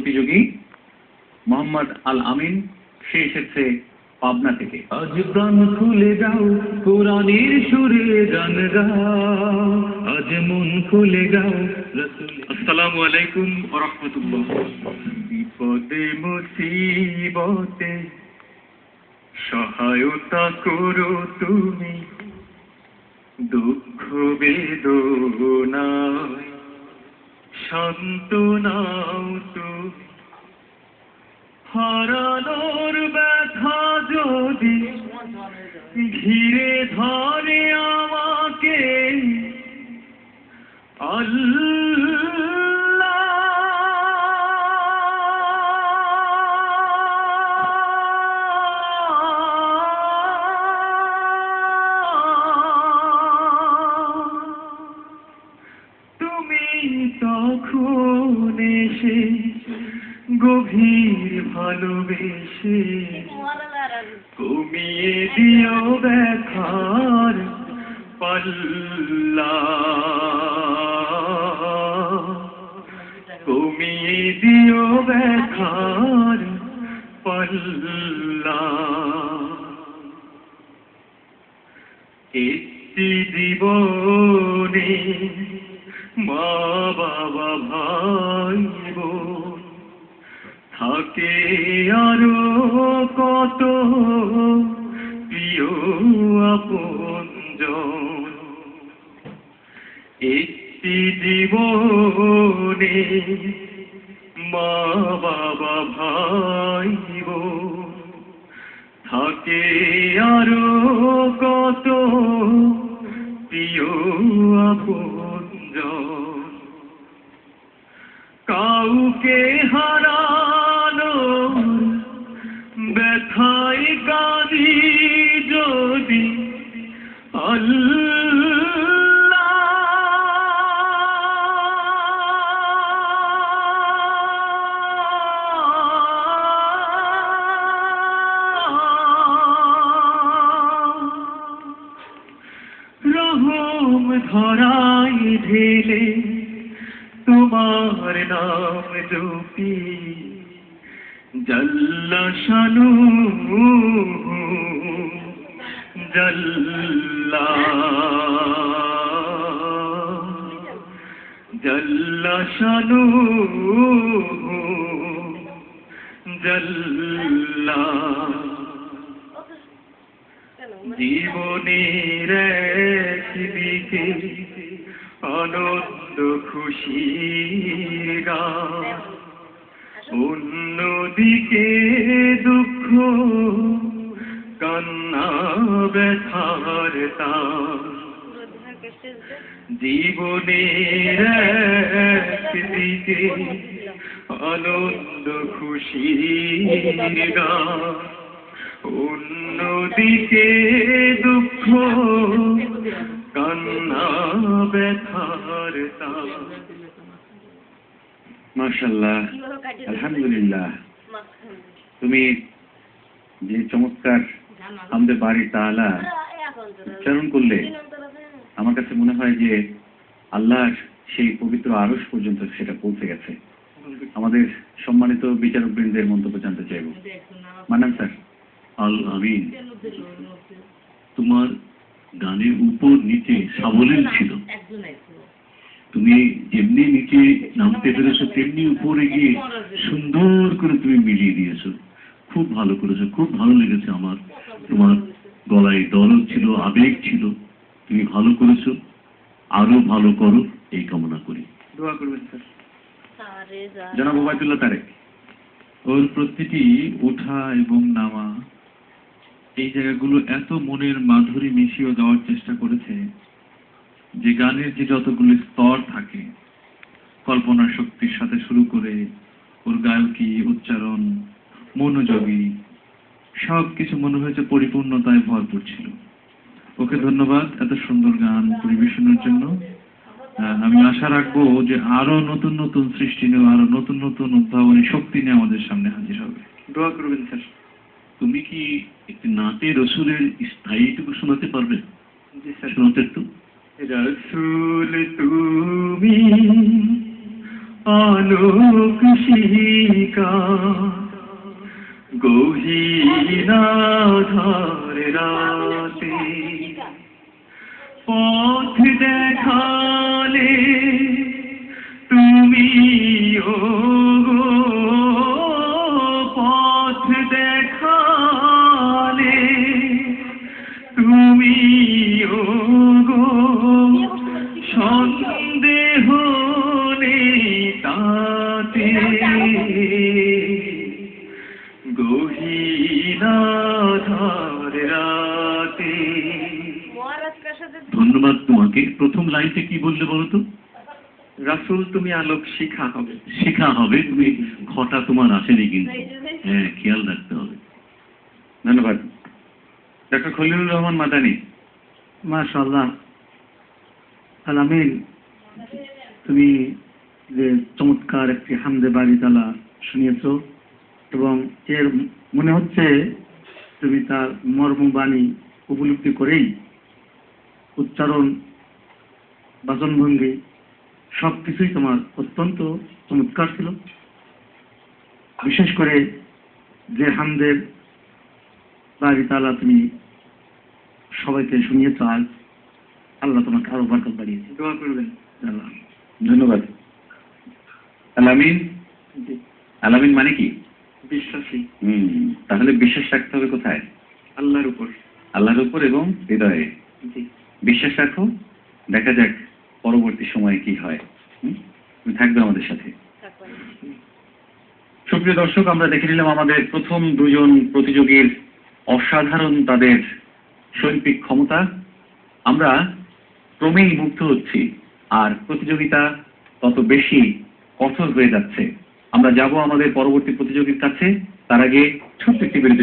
প্রতিযোগী মোহাম্মদ আল আমিন, সে এসেছে পাবনা থেকে। আজ প্রাণ খুলে দাও, কোরআনের সুরে গান গাও, আজ মন খুলে গাও। আসসালামু আলাইকুম ওয়া রাহমাতুল্লাহ। বিপদে মুসিবতে সহায়তা করো তুমি, দুঃখ বেদনায় সান্ত্বনাও তুমি। হারানোর ব্যথা যদি ঘিরে ধরে আমাকে, তুমি তখন এসে গভীর ভালোবেসে কমিয়ে দিও ব্যথার পাল্লা, কমিয়ে দিও ব্যথার পাল্লা। একটি জীবনে মা বাবা ভাই বোন থাকে আরো কত প্রিয় আপনজন। একটি জীবনে মা বাবা ভাই বোন থাকে আরো কত প্রিয় আপনজন। কাউকে হারানো ব্যথায় কাঁদি যদি রহম ধরাই ঢেলে তোমার নাম জপি, জাল্লা শানু জাল্লা, জাল্লা শানু জাল্লা। জীবনের একদিকে আনন্দ খুশির গান, অন্যদিকে দুঃখ কান্না ব্যথার তান। জীবনের একদিকে আনন্দ খুশির গান, অন্যদিকে দুঃখ কান্না ব্যথার তান। মাশাআল্লাহ, আলহামদুলিল্লাহ। তুমি যে চমৎকার আমাদের বাড়ির তাআলা উচ্চারণ করলে, আমার কাছে মনে হয় যে আল্লাহর সেই পবিত্র আরশ পর্যন্ত সেটা পৌঁছে গেছে। আমাদের সম্মানিত বিচারকবৃন্দের মন্তব্য জানতে চাইব। মান্নান স্যার। আল আমিন, তোমার গানের উপর নিচে সাবলীল ছিল। তুমি যেমনি নিচে নামতে পেরেছো তেমনি উপরে গিয়ে সুন্দর করে তুমি মিলিয়ে দিয়েছো। খুব ভালো করেছো, খুব ভালো লেগেছে আমার। তোমার গলায় দরদ ছিল, আবেগ ছিল। তুমি ভালো করেছো, আরো ভালো করো এই কামনা করি। দোয়া করবেন স্যার। জনাব ওবায়দুল্লাহ তারেক। ওর প্রতিটি ওঠা এবং নামা, এই জায়গাগুলো এত মনের মাধুরী মিশিয়ে দেওয়ার চেষ্টা করেছে যে গানের যে যতগুলো স্তর থাকে, কল্পনার শক্তির সাথে শুরু করে ওর গায়কী, উচ্চারণ, মনোযোগী, সব কিছু মনে হয়েছে পরিপূর্ণতায় ভরপুর ছিল। ওকে ধন্যবাদ এত সুন্দর গান পরিবেশনের জন্য। আমি আশা রাখবো যে আরো নতুন নতুন সৃষ্টি নিয়ে, আরো নতুন নতুন উদ্ভাবনী শক্তি নিয়ে আমাদের সামনে হাজির হবে। দোয়া করবেন স্যার। তুমি কি একটি নাতে রসুলের স্থায়ীটুকু শোনাতে পারবে? জি স্যার। শোনাতে একটু। রসুল তুমি আলোক শিকা গহীন আঁধার রাতে পথ দেখালে তুমি ও গো, পথ দেখালে তুমি ও গো, সন্দেহ নেই তাতে গহীন আঁধার রাতে। ধন্যবাদ তোমাকে। প্রথম লাইনটা কি বললে বলো তো? রাসূল তুমি আলোক শিখা হবে। শিখা হবে, তুমি খটা তোমার আসেনি কিন্তু, হ্যাঁ খেয়াল রাখতে হবে। ধন্যবাদ। ডক্টর খলিলুর রহমান মাদানী। মাশাআল্লাহ, আলামিন, তুমি যে চমৎকার একটি হামদে বাড়ি তালা শুনিয়েছো এবং এর মনে হচ্ছে তুমি তার মর্মবাণী উপলব্ধি করেই উচ্চারণ, বাচনভঙ্গি সবকিছুই তোমার অত্যন্ত চমৎকার ছিল। বিশেষ করে যে হামদের বাড়ি তালা তুমি সবাইকে শুনিয়েছ আজ, আল্লাহ তোমাকে আরো বরকত বাড়িয়েছে। দোয়া করবেন। আল্লাহ। ধন্যবাদ। আলামিন। আলামিন মানে কি? বিশ্বাসী। তাহলে বিশ্বাস রাখতে হবে কোথায়? আল্লাহর উপর। আল্লাহর উপর এবং হৃদয়ে বিশ্বাস রাখো। দেখা যাক পরবর্তী সময়ে কি হয়। তুমি থাকবে আমাদের সাথে। সুপ্রিয় দর্শক, আমরা দেখে নিলাম আমাদের প্রথম দুজন প্রতিযোগীর অসাধারণ তাদের শৈল্পিক ক্ষমতা। আমরা ক্রমেই মুগ্ধ হচ্ছি আর প্রতিযোগিতা তত বেশি কঠোর হয়ে যাচ্ছে। আমরা যাব আমাদের পরবর্তী প্রতিযোগীর কাছে, তার আগে ছোট্ট একটি বিরতি।